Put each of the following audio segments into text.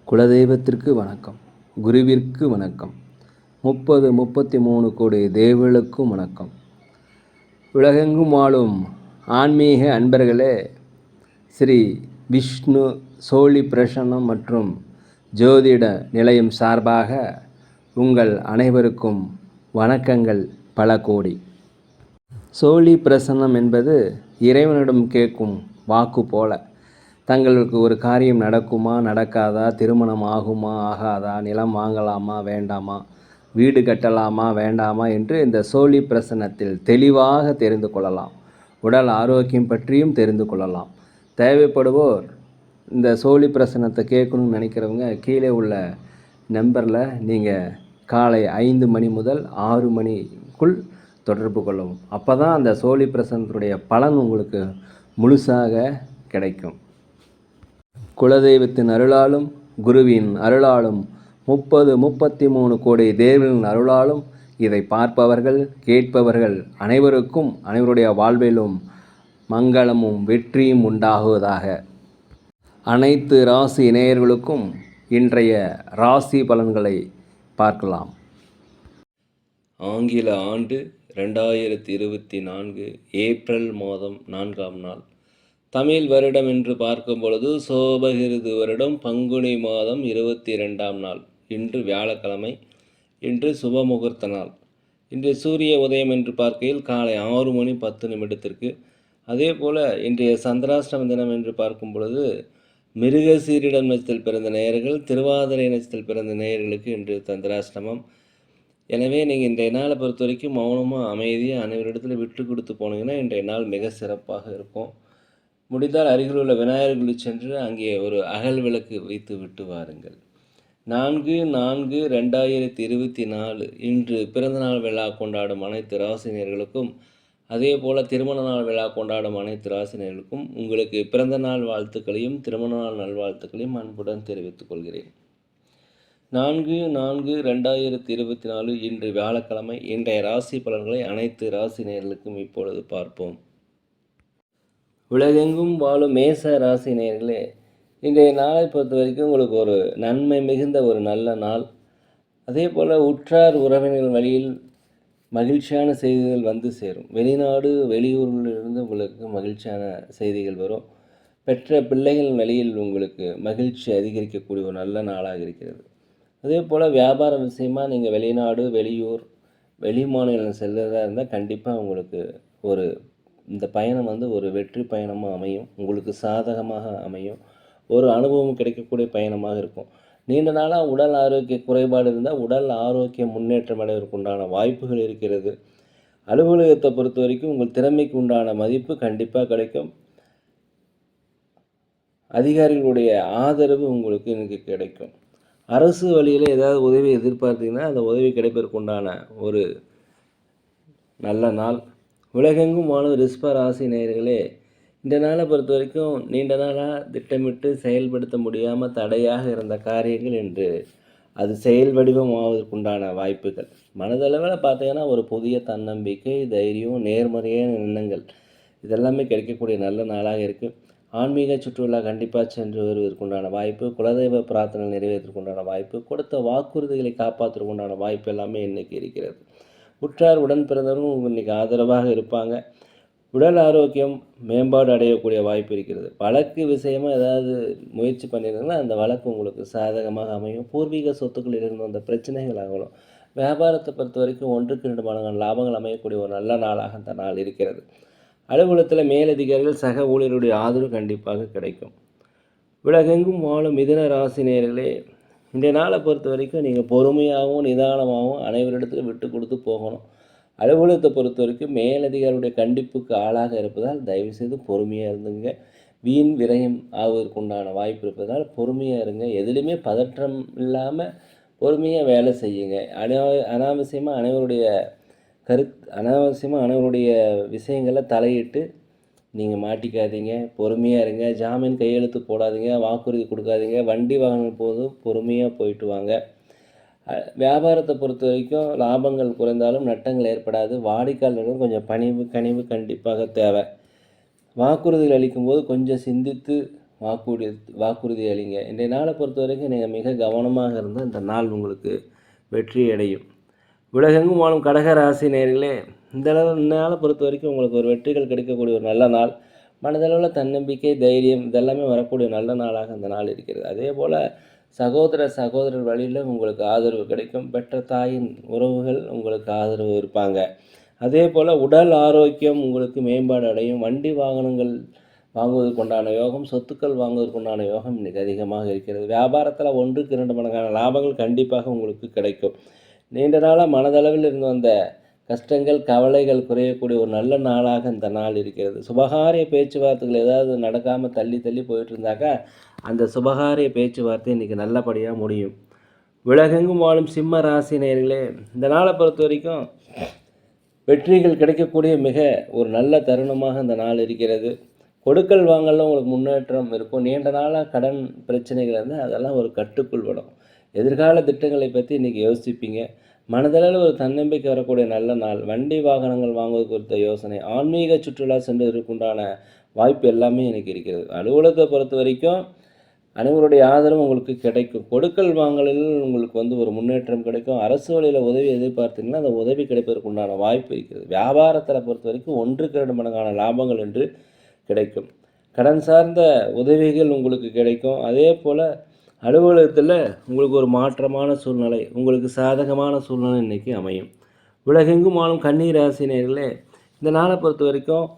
குலதெய்வத்திற்கு வணக்கம், குருவிற்கு வணக்கம், 33 கோடி தேவர்களுக்கும் வணக்கம். உலகெங்கும் வாழும் ஆன்மீக அன்பர்களே, ஸ்ரீ விஷ்ணு சோழி பிரசன்னம் மற்றும் ஜோதிட நிலையம் சார்பாக உங்கள் அனைவருக்கும் வணக்கங்கள் பல கோடி. சோழி பிரசன்னம் என்பது இறைவனிடம் கேட்கும் வாக்கு போல. தங்களுக்கு ஒரு காரியம் நடக்குமா நடக்காதா, திருமணம் ஆகுமா ஆகாதா, நிலம் வாங்கலாமா வேண்டாமா, வீடு கட்டலாமா வேண்டாமா என்று இந்த சோழி பிரசன்னத்தில் தெளிவாக தெரிந்து கொள்ளலாம். உடல் ஆரோக்கியம் பற்றியும் தெரிந்து கொள்ளலாம். தேவைப்படுவோர் இந்த சோழி பிரசன்னத்தை கேட்கணும்னு நினைக்கிறவங்க கீழே உள்ள நம்பரில் நீங்கள் காலை 5 மணி முதல் 6 மணிக்குள் தொடர்பு கொள்ளவும். அப்போ தான் அந்த சோழி பிரசன்னத்துடைய பலன் உங்களுக்கு முழுசாக கிடைக்கும். குலதெய்வத்தின் அருளாலும் குருவின் அருளாலும் 33 கோடி தேவர்களின் அருளாலும் இதை பார்ப்பவர்கள் கேட்பவர்கள் அனைவருக்கும் அனைவருடைய வாழ்விலும் மங்களமும் வெற்றியும் உண்டாகுவதாக. அனைத்து ராசி நேயர்களுக்கும் இன்றைய ராசி பலன்களை பார்க்கலாம். ஆங்கில ஆண்டு 2024 ஏப்ரல் மாதம் 4ஆம் நாள். தமிழ் வருடம் என்று பார்க்கும் பொழுது சோபகிருது வருடம் பங்குனி மாதம் 22ஆம் நாள். இன்று வியாழக்கிழமை. இன்று சுபமுகூர்த்த நாள். இன்று சூரிய உதயம் என்று பார்க்கையில் காலை 6 மணி 10 நிமிடத்திற்கு. அதே போல் இன்றைய சந்திராஷ்டம தினம் என்று பார்க்கும் பொழுது மிருகசீரிடம் நட்சத்திரத்தில் பிறந்த நேயர்கள், திருவாதிரை நட்சத்திரத்தில் பிறந்த நேயர்களுக்கு இன்று சந்திராஷ்டமம். எனவே நீங்கள் இன்றைய நாளை பொறுத்த வரைக்கும் மௌனமாக அமைதியாக அனைவரிடத்தில் விட்டு கொடுத்து போனீங்கன்னா இன்றைய நாள் மிக சிறப்பாக இருக்கும். முடிந்தால் அருகில் உள்ள விநாயகர்களுக்கு சென்று அங்கே ஒரு அகல் விளக்கு வைத்து விட்டு வாருங்கள். 4/4/2024 இன்று பிறந்தநாள் விழா கொண்டாடும் அனைத்து ராசினியர்களுக்கும், அதே போல் திருமண நாள் விழா கொண்டாடும் அனைத்து ராசினியர்களுக்கும் உங்களுக்கு பிறந்த நாள் வாழ்த்துக்களையும் திருமண நாள் நல்வாழ்த்துக்களையும் அன்புடன் தெரிவித்துக் கொள்கிறேன். 4/4/2024 இன்று வியாழக்கிழமை. இன்றைய ராசி பலன்களை அனைத்து ராசினியர்களுக்கும் இப்பொழுது பார்ப்போம். உலகெங்கும் வாழும் மேச ராசி நேயர்களே, இன்றைய நாளை பொறுத்த வரைக்கும் உங்களுக்கு ஒரு நன்மை மிகுந்த ஒரு நல்ல நாள். அதே போல் உற்றார் உறவினர்கள் வழியில் மகிழ்ச்சியான செய்திகள் வந்து சேரும். வெளிநாடு வெளியூர்களிலிருந்து உங்களுக்கு மகிழ்ச்சியான செய்திகள் வரும். பெற்ற பிள்ளைகள் வழியில் உங்களுக்கு மகிழ்ச்சி அதிகரிக்கக்கூடிய ஒரு நல்ல நாளாக இருக்கிறது. அதே போல் வியாபார விஷயமாக நீங்கள் வெளிநாடு வெளியூர் வெளி மாநிலம் செல்வதாக இருந்தால் கண்டிப்பாக உங்களுக்கு இந்த பயணம் ஒரு வெற்றி பயணமாக அமையும். உங்களுக்கு சாதகமாக அமையும். ஒரு அனுபவம் கிடைக்கக்கூடிய பயணமாக இருக்கும். நீண்ட நாளாக உடல் ஆரோக்கிய குறைபாடு இருந்தால் உடல் ஆரோக்கிய முன்னேற்றம் அடைவதற்கு உண்டான வாய்ப்புகள் இருக்கிறது. அலுவலகத்தை பொறுத்த வரைக்கும் உங்கள் திறமைக்கு உண்டான மதிப்பு கண்டிப்பாக கிடைக்கும். அதிகாரிகளுடைய ஆதரவு உங்களுக்கு இன்றைக்கி கிடைக்கும். அரசு வழியில் ஏதாவது உதவி எதிர்பார்த்தீங்கன்னா அந்த உதவி கிடைப்பதற்கு உண்டான ஒரு நல்ல நாள். உலகெங்கும் வாழும் ரிஷப ராசி நேயர்களே, இந்த நாளை பொறுத்த வரைக்கும் நீண்ட நாளாக திட்டமிட்டு செயல்படுத்த முடியாமல் தடையாக இருந்த காரியங்கள் என்று அது செயல் வடிவம் ஆவதற்குண்டான வாய்ப்புகள். மனதளவில் பார்த்தீங்கன்னா ஒரு புதிய தன்னம்பிக்கை, தைரியம், நேர்மறையான எண்ணங்கள் இதெல்லாமே கிடைக்கக்கூடிய நல்ல நாளாக இருக்குது. ஆன்மீக சுற்றுலா கண்டிப்பாக சென்று வருவதற்குண்டான வாய்ப்பு, குலதெய்வ பிரார்த்தனை நிறைவேற்றுவதற்குண்டான வாய்ப்பு, கொடுத்த வாக்குறுதிகளை காப்பாற்றுவதற்குண்டான வாய்ப்பு எல்லாமே இன்றைக்கி இருக்கிறது. உற்றார் உடன் பிறந்தவர்கள் இன்றைக்கி ஆதரவாக இருப்பாங்க. உடல் ஆரோக்கியம் மேம்பாடு அடையக்கூடிய வாய்ப்பு இருக்கிறது. வழக்கு விஷயமாக ஏதாவது முயற்சி பண்ணியிருந்தீங்கன்னா அந்த வழக்கு உங்களுக்கு சாதகமாக அமையும். பூர்வீக சொத்துக்களில் இருந்து வந்த பிரச்சனைகள் ஆகணும். வியாபாரத்தை பொறுத்த வரைக்கும் 1க்கு 2 மடங்கு லாபங்கள் அமையக்கூடிய ஒரு நல்ல நாளாக அந்த நாள் இருக்கிறது. அலுவலகத்தில் மேலதிகாரிகள் சக ஊழியருடைய ஆதரவு கண்டிப்பாக கிடைக்கும். உலகெங்கும் வாழும் மிதுன ராசி நேயர்களே, இன்றைய நாளை பொறுத்த வரைக்கும் நீங்கள் பொறுமையாகவும் நிதானமாகவும் அனைவரிடத்திலும் விட்டு கொடுத்து போகணும். அலுவலகத்தை பொறுத்த வரைக்கும் மேலதிகாரியுடைய கண்டிப்புக்கு ஆளாக இருப்பதால் தயவுசெய்து பொறுமையாக இருந்துங்க. வீண் விரயம் ஆவதற்குண்டான வாய்ப்பு இருப்பதால் பொறுமையாக இருங்க. எதுலேயுமே பதற்றம் இல்லாமல் பொறுமையாக வேலை செய்யுங்க. அனாவசியமாக அனைவருடைய விஷயங்களை தலையிட்டு நீங்கள் மாட்டிக்காதீங்க. பொறுமையாக இருங்க. ஜாமீன் கையெழுத்து போடாதீங்க. வாக்குறுதி கொடுக்காதீங்க. வண்டி வாகனம் போதும் பொறுமையாக போயிட்டு வாங்க. வியாபாரத்தை பொறுத்த வரைக்கும் லாபங்கள் குறைந்தாலும் நட்டங்கள் ஏற்படாது. வாடிக்கையாளர்கள் கொஞ்சம் கனிவு கண்டிப்பாக தேவை. வாக்குறுதிகள் அளிக்கும்போது கொஞ்சம் சிந்தித்து வாக்குறுதி வாக்குறுதி அளிங்க. இன்றைய நாளை பொறுத்த வரைக்கும் நீங்கள் மிக கவனமாக இருந்தால் இந்த நாள் உங்களுக்கு வெற்றி அடையும். உலகெங்கும் வாழும் கடக ராசி நேயர்களே, இந்த நாளை பொறுத்த வரைக்கும் உங்களுக்கு ஒரு வெற்றிகள் கிடைக்கக்கூடிய ஒரு நல்ல நாள். மனதளவில் தன்னம்பிக்கை, தைரியம் இதெல்லாமே வரக்கூடிய நல்ல நாளாக இந்த நாள் இருக்கிறது. அதே போல் சகோதரர் வழியில் உங்களுக்கு ஆதரவு கிடைக்கும். பெற்ற தாயின் உறவுகள் உங்களுக்கு ஆதரவு இருப்பாங்க. அதே போல் உடல் ஆரோக்கியம் உங்களுக்கு மேம்பாடு அடையும். வண்டி வாகனங்கள் வாங்குவதற்குண்டான யோகம், சொத்துக்கள் வாங்குவதற்குண்டான யோகம் இன்றைக்கி அதிகமாக இருக்கிறது. வியாபாரத்தில் 1க்கு 2 மடங்கான லாபங்கள் கண்டிப்பாக உங்களுக்கு கிடைக்கும். நீண்ட நாளாக மனதளவில் இருந்து வந்த கஷ்டங்கள், கவலைகள் குறையக்கூடிய ஒரு நல்ல நாளாக இந்த நாள் இருக்கிறது. சுபகாரிய பேச்சுவார்த்தைகள் ஏதாவது நடக்காமல் தள்ளி போயிட்டு இருந்தாக்கா அந்த சுபகாரிய பேச்சுவார்த்தை இன்றைக்கி நல்லபடியாக முடியும். உலகெங்கும் வாழும் சிம்ம ராசி நேயர்களே, இந்த நாளை பொறுத்த வரைக்கும் வெற்றிகள் கிடைக்கக்கூடிய மிக ஒரு நல்ல தருணமாக இந்த நாள் இருக்கிறது. கொடுக்கல் வாங்கல உங்களுக்கு முன்னேற்றம் இருக்கும். நீண்ட நாளாக கடன் பிரச்சனைகள் இருந்தால் அதெல்லாம் ஒரு கட்டுக்குள் வரும். எதிர்கால திட்டங்களை பற்றி இன்றைக்கி யோசிப்பீங்க. மனதளவில் ஒரு தன்னம்பிக்கை வரக்கூடிய நல்ல நாள். வண்டி வாகனங்கள் வாங்குவது குறித்த யோசனை, ஆன்மீக சுற்றுலா சென்றதற்குண்டான வாய்ப்பு எல்லாமே இன்றைக்கி இருக்கிறது. அலுவலகத்தை பொறுத்த வரைக்கும் அனைவருடைய ஆதரவு உங்களுக்கு கிடைக்கும். கொடுக்கல் வாங்கலில் உங்களுக்கு ஒரு முன்னேற்றம் கிடைக்கும். அரசு வழியில் உதவி எதிர்பார்த்தீங்கன்னா அந்த உதவி கிடைப்பதற்கு உண்டான வாய்ப்பு இருக்கிறது. வியாபாரத்தில் பொறுத்த வரைக்கும் 1க்கு 2 மடங்கான லாபங்கள் என்று கிடைக்கும். கடன் சார்ந்த உதவிகள் உங்களுக்கு கிடைக்கும். அதே போல் அலுவலகத்தில் உங்களுக்கு ஒரு மாற்றமான சூழ்நிலை, உங்களுக்கு சாதகமான சூழ்நிலை இன்றைக்கி அமையும். உலகெங்கும் ஆளும் கன்னி ராசி நேயர்களே, இந்த நாளை பொறுத்த வரைக்கும்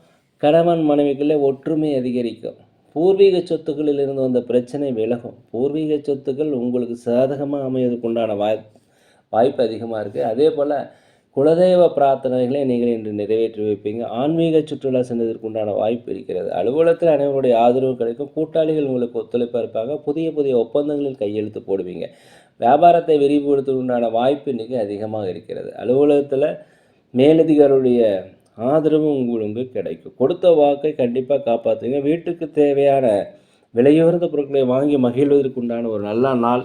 கணவன் மனைவிக்குள்ளே ஒற்றுமை அதிகரிக்கும். பூர்வீக சொத்துக்களில் இருந்து வந்த பிரச்சனை விலகும். பூர்வீக சொத்துக்கள் உங்களுக்கு சாதகமாக அமைவதற்குண்டான வாய்ப்பு அதிகமாக இருக்குது. அதே போல் குலதெய்வ பிரார்த்தனைகளை நீங்கள் இன்று நிறைவேற்றி வைப்பீங்க. ஆன்மீக சுற்றுலா சென்றதற்குண்டான வாய்ப்பு இருக்கிறது. அலுவலகத்தில் அனைவருடைய ஆதரவு கிடைக்கும். கூட்டாளிகள் உங்களுக்கு ஒத்துழைப்பாக இருப்பாங்க. புதிய ஒப்பந்தங்களில் கையெழுத்து போடுவீங்க. வியாபாரத்தை விரிவுபடுத்துவதற்குண்டான வாய்ப்பு இன்றைக்கி அதிகமாக இருக்கிறது. அலுவலகத்தில் மேலதிகாரியுடைய ஆதரவு உங்களுக்கு கிடைக்கும். கொடுத்த வாக்கை கண்டிப்பாக காப்பாற்றுங்க. வீட்டுக்கு தேவையான விலையுயர்ந்த பொருட்களை வாங்கி மகிழ்வதற்குண்டான ஒரு நல்ல நாள்.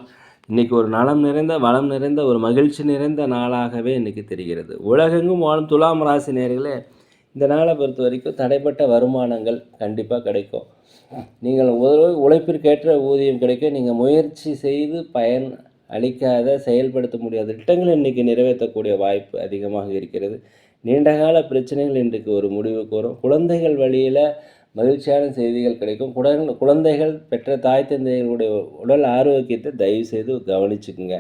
இன்றைக்கி ஒரு நலம் நிறைந்த, வளம் நிறைந்த, ஒரு மகிழ்ச்சி நிறைந்த நாளாகவே இன்றைக்கி தெரிகிறது. உலகெங்கும் வாழும் துலாம் ராசி நேயர்களே, இந்த நாளை பொறுத்த வரைக்கும் தடைப்பட்ட வருமானங்கள் கண்டிப்பாக கிடைக்கும். நீங்கள் உழைப்பிற்கேற்ற ஊதியம் கிடைக்கும். நீங்கள் முயற்சி செய்து பயன் அளிக்காத, செயல்படுத்த முடியாத திட்டங்கள் இன்றைக்கி நிறைவேற்றக்கூடிய வாய்ப்பு அதிகமாக இருக்கிறது. நீண்டகால பிரச்சனைகள் இன்றைக்கு ஒரு முடிவுக்கு வரும். குழந்தைகள் வழியில் மகிழ்ச்சியான செய்திகள் கிடைக்கும். குழந்தைகள் பெற்ற தாய் தந்தைகளுடைய உடல் ஆரோக்கியத்தை தயவு செய்து கவனிச்சுக்குங்க.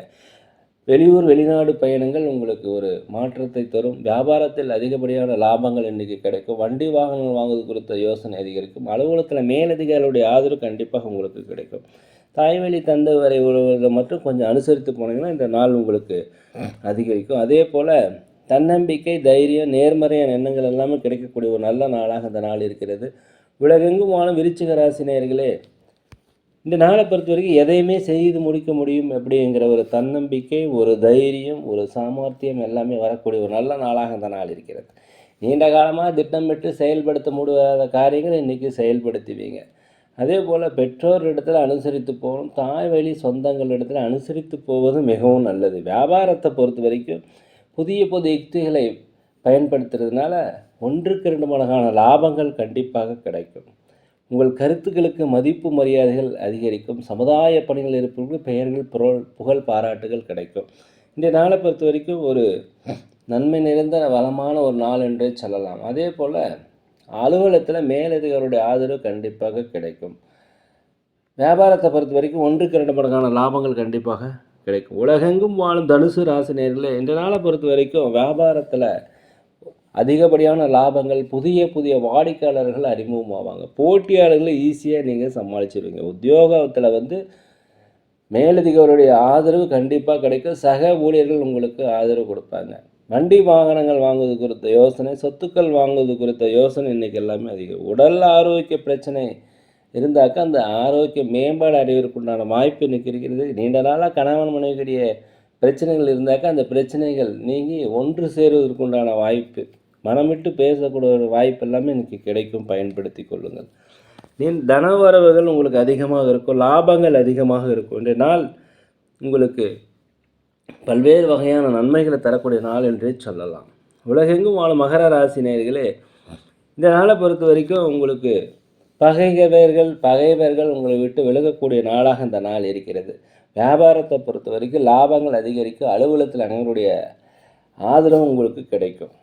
வெளிநாடு பயணங்கள் உங்களுக்கு ஒரு மாற்றத்தை தரும். வியாபாரத்தில் அதிகப்படியான லாபங்கள் இன்றைக்கி கிடைக்கும். வண்டி வாகனங்கள் வாங்குவது குறித்த யோசனை அதிகரிக்கும். அலுவலகத்தில் மேலதிகாரிகளுடைய ஆதரவு கண்டிப்பாக உங்களுக்கு கிடைக்கும். தாய்வழி தந்தை வரை உறவுகளை மட்டும் கொஞ்சம் அனுசரித்து போனீங்கன்னா இந்த நாள் உங்களுக்கு அதிகரிக்கும். அதே போல் தன்னம்பிக்கை, தைரியம், நேர்மறையான எண்ணங்கள் எல்லாமே கிடைக்கக்கூடிய ஒரு நல்ல நாளாக இந்த நாள் இருக்கிறது. உலகெங்கும் வாழும் விருச்சிக ராசி நேயர்களே, இந்த நாளை பொறுத்த வரைக்கும் எதையுமே செய்து முடிக்க முடியும் அப்படிங்கிற ஒரு தன்னம்பிக்கை, ஒரு தைரியம், ஒரு சாமர்த்தியம் எல்லாமே வரக்கூடிய ஒரு நல்ல நாளாக இந்த நாள் இருக்கிறது. நீண்ட காலமாக திட்டமிட்டு செயல்படுத்த முடியாத காரியங்களை இன்றைக்கி செயல்படுத்துவீங்க. அதே போல் பெற்றோர் இடத்துல அனுசரித்து போகணும். தாய் வழி சொந்தங்கள் இடத்துல அனுசரித்து போவது மிகவும் நல்லது. வியாபாரத்தை பொறுத்த வரைக்கும் புதிய யுக்திகளை பயன்படுத்துறதுனால 1க்கு 2 மடங்கான லாபங்கள் கண்டிப்பாக கிடைக்கும். உங்கள் கருத்துக்களுக்கு மதிப்பு மரியாதைகள் அதிகரிக்கும். சமுதாய பணிகள் இருப்பவர்களுக்கு பெயர்கள், புகழ், பாராட்டுகள் கிடைக்கும். இந்த நாளை பொறுத்த வரைக்கும் ஒரு நன்மை நிறைந்த வளமான ஒரு நாள் என்றே சொல்லலாம். அதே போல் அலுவலகத்தில் மேலதிகாரிகளுடைய ஆதரவு கண்டிப்பாக கிடைக்கும். வியாபாரத்தை பொறுத்த வரைக்கும் 1க்கு 2 மடங்கான லாபங்கள் கண்டிப்பாக கிடைக்கும். உலகெங்கும் வாழும் தனுசு ராசி நேயர்களே, இந்த நாளை பொறுத்த வரைக்கும் வியாபாரத்தில் அதிகப்படியான லாபங்கள், புதிய வாடிக்கையாளர்கள் அறிமுகமாவாங்க. போட்டியாளர்களை ஈஸியாக நீங்கள் சமாளிச்சிடுவீங்க. உத்தியோகத்தில் மேலதிகாரிகளுடைய ஆதரவு கண்டிப்பாக கிடைக்கும். சக ஊழியர்கள் உங்களுக்கு ஆதரவு கொடுப்பாங்க. வண்டி வாகனங்கள் வாங்குவது குறித்த யோசனை, சொத்துக்கள் வாங்குவது குறித்த யோசனை இன்றைக்கி எல்லாமே அதிகம். உடல் ஆரோக்கிய பிரச்சனை இருந்தாக்கா அந்த ஆரோக்கிய மேம்பாடு அடைவதற்குண்டான வாய்ப்பு இன்றைக்கி இருக்கிறது. நீண்ட நாளாக கணவன் மனைவியுடைய பிரச்சனைகள் இருந்தாக்கா அந்த பிரச்சனைகள் நீங்கி ஒன்று சேருவதற்குண்டான வாய்ப்பு, மனமிட்டு பேசக்கூடிய ஒரு வாய்ப்பு எல்லாமே இன்றைக்கி கிடைக்கும். பயன்படுத்தி கொள்ளுங்கள். தன வரவுகள் உங்களுக்கு அதிகமாக இருக்கும். லாபங்கள் அதிகமாக இருக்கும். இன்றைய நாள் உங்களுக்கு பல்வேறு வகையான நன்மைகளை தரக்கூடிய நாள் என்றே சொல்லலாம். உலகெங்கும் வாழும் மகர ராசி நேயர்களே, இந்த நாளை பொறுத்த வரைக்கும் உங்களுக்கு பகைவர்கள் உங்களை விட்டு விலகக்கூடிய நாளாக இந்த நாள் இருக்கிறது. வியாபாரத்தை பொறுத்த வரைக்கும் லாபங்கள் அதிகரிக்கும். அலுவலகத்தில் அனைவருடைய ஆதரவும் உங்களுக்கு கிடைக்கும்.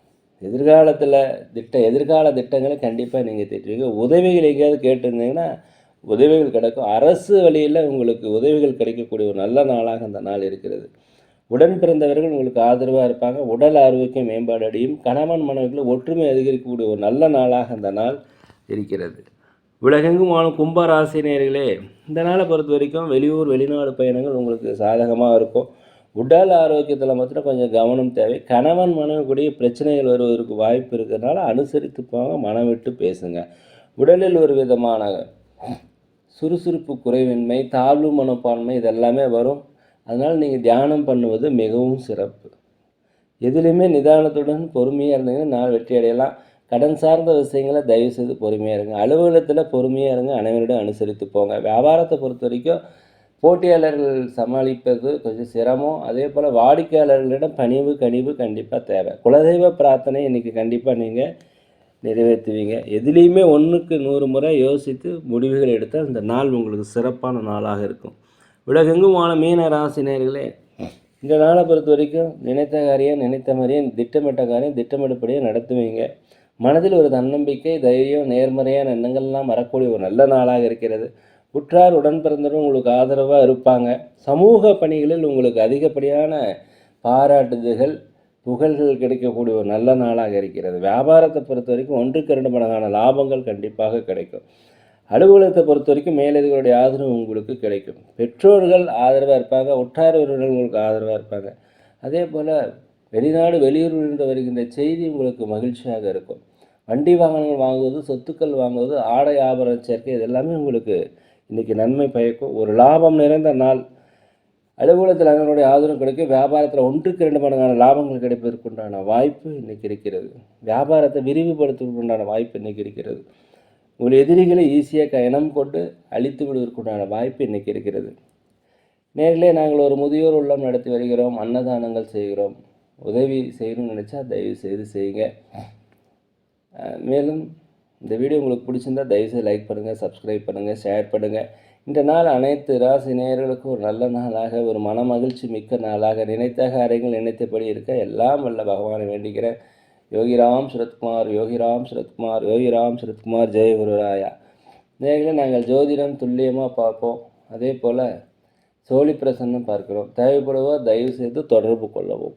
எதிர்கால திட்டங்களை கண்டிப்பாக நீங்கள் தீட்டுவீங்க. உதவிகள் எங்கேயாவது கேட்டிருந்தீங்கன்னா உதவிகள் கிடைக்கும். அரசு வழியில் உங்களுக்கு உதவிகள் கிடைக்கக்கூடிய ஒரு நல்ல நாளாக அந்த நாள் இருக்கிறது. உடன் பிறந்தவர்கள் உங்களுக்கு ஆதரவாக இருப்பாங்க. உடல் ஆரோக்கியம் மேம்பாடு அடையும். கணவன் மனைவிக்குள்ள ஒற்றுமை அதிகரிக்கக்கூடிய ஒரு நல்ல நாளாக அந்த நாள் இருக்கிறது. உலகெங்கும் வாழும் கும்பராசினியர்களே, இந்த நாளை பொறுத்த வரைக்கும் வெளியூர் வெளிநாடு பயணங்கள் உங்களுக்கு சாதகமாக இருக்கும். உடல் ஆரோக்கியத்தில் மாத்திரம் கொஞ்சம் கவனம் தேவை. கணவன் மனைவி கூடிய பிரச்சனைகள் வருவதற்கு வாய்ப்பு இருக்கிறதுனால அனுசரித்து போங்க, மனம் விட்டு பேசுங்க. உடலில் ஒரு விதமான சுறுசுறுப்பு குறைவின்மை, தாழ்வு மனப்பான்மை இதெல்லாமே வரும். அதனால் நீங்கள் தியானம் பண்ணுவது மிகவும் சிறப்பு. எதுலேயுமே நிதானத்துடன் பொறுமையாக இருந்தீங்கன்னா நாள் வெற்றி அடையலாம். கடன் சார்ந்த விஷயங்களை தயவுசெய்து பொறுமையாக இருங்க. அலுவலகத்தில் பொறுமையாக இருங்க, அனைவரிடம் அனுசரித்து போங்க. வியாபாரத்தை பொறுத்த வரைக்கும் போட்டியாளர்கள் சமாளிப்பது கொஞ்சம் சிரமம். அதே போல் வாடிக்கையாளர்களிடம் கனிவு கண்டிப்பாக தேவை. குலதெய்வ பிரார்த்தனை இன்றைக்கி கண்டிப்பாக நீங்கள் நிறைவேற்றுவீங்க. எதுலேயுமே 1க்கு 100 முறை யோசித்து முடிவுகள் எடுத்தால் இந்த நாள் உங்களுக்கு சிறப்பான நாளாக இருக்கும். உலகெங்கும் வாழ மீன ராசினியர்களே, இந்த நாளை பொறுத்த வரைக்கும் நினைத்த காரியம் நினைத்த மாதிரியே, திட்டமிட்ட காரியம் திட்டமிட்டபடியே நடத்துவீங்க. மனதில் ஒரு தன்னம்பிக்கை, தைரியம், நேர்மறையான எண்ணங்கள்லாம் வரக்கூடிய ஒரு நல்ல நாளாக இருக்கிறது. உற்றார் உடன் பிறந்தவரும் உங்களுக்கு ஆதரவாக இருப்பாங்க. சமூக பணிகளில் உங்களுக்கு அதிகப்படியான பாராட்டுதல்கள், புகழ்கள் கிடைக்கக்கூடிய ஒரு நல்ல நாளாக இருக்கிறது. வியாபாரத்தை பொறுத்த வரைக்கும் 1க்கு 2 மடங்கான லாபங்கள் கண்டிப்பாக கிடைக்கும். அலுவலகத்தை பொறுத்த வரைக்கும் மேலதிகளுடைய ஆதரவு உங்களுக்கு கிடைக்கும். பெற்றோர்கள் ஆதரவாக இருப்பாங்க. உற்றார் உறவினர்கள் உங்களுக்கு ஆதரவாக இருப்பாங்க. அதே போல் வெளியூரிலிருந்து வருகின்ற செய்தி உங்களுக்கு மகிழ்ச்சியாக இருக்கும். வண்டி வாகனங்கள் வாங்குவது, சொத்துக்கள் வாங்குவது, ஆடை ஆபரண சேர்க்கை இதெல்லாமே உங்களுக்கு இன்றைக்கி நன்மை பயக்கும். ஒரு லாபம் நிறைந்த நாள். அலுவலகத்தில் அதனுடைய ஆதரவு கிடைக்கும். வியாபாரத்தில் 1க்கு 2 மடங்கான லாபங்கள் கிடைப்பதற்குண்டான வாய்ப்பு இன்றைக்கி இருக்கிறது. வியாபாரத்தை விரிவுபடுத்துவதற்குண்டான வாய்ப்பு இன்றைக்கி இருக்கிறது. உங்கள் எதிரிகளை ஈஸியாக இனம் கொண்டு அழித்து விடுவதற்குண்டான வாய்ப்பு இன்றைக்கி இருக்கிறது. நேரிலே நாங்கள் ஒரு முதியோர் உள்ளம் நடத்தி வருகிறோம். அன்னதானங்கள் செய்கிறோம். உதவி செய்யணும்னு நினச்சா தயவு செய்து செய்யுங்க. மேலும் இந்த வீடியோ உங்களுக்கு பிடிச்சிருந்தால் தயவுசெய்து லைக் பண்ணுங்கள், சப்ஸ்கிரைப் பண்ணுங்கள், ஷேர் பண்ணுங்கள். இந்த நாள் அனைத்து ராசி நேயர்களுக்கும் ஒரு நல்ல நாளாக, ஒரு மன மகிழ்ச்சி மிக்க நாளாக, நினைத்த காரியங்கள் நினைத்தபடி இருக்க எல்லாம் வல்ல பகவானை வேண்டிக்கிறேன். யோகிராம் சுரத்குமார் ஜெய குருராயா. நேர்களை நாங்கள் ஜோதிடம் துல்லியமாக பார்ப்போம். அதே போல் சோழி பிரசன்னம் பார்க்கிறோம். தேவைப்படுவோர் தயவு செய்து தொடர்பு கொள்ளவும்.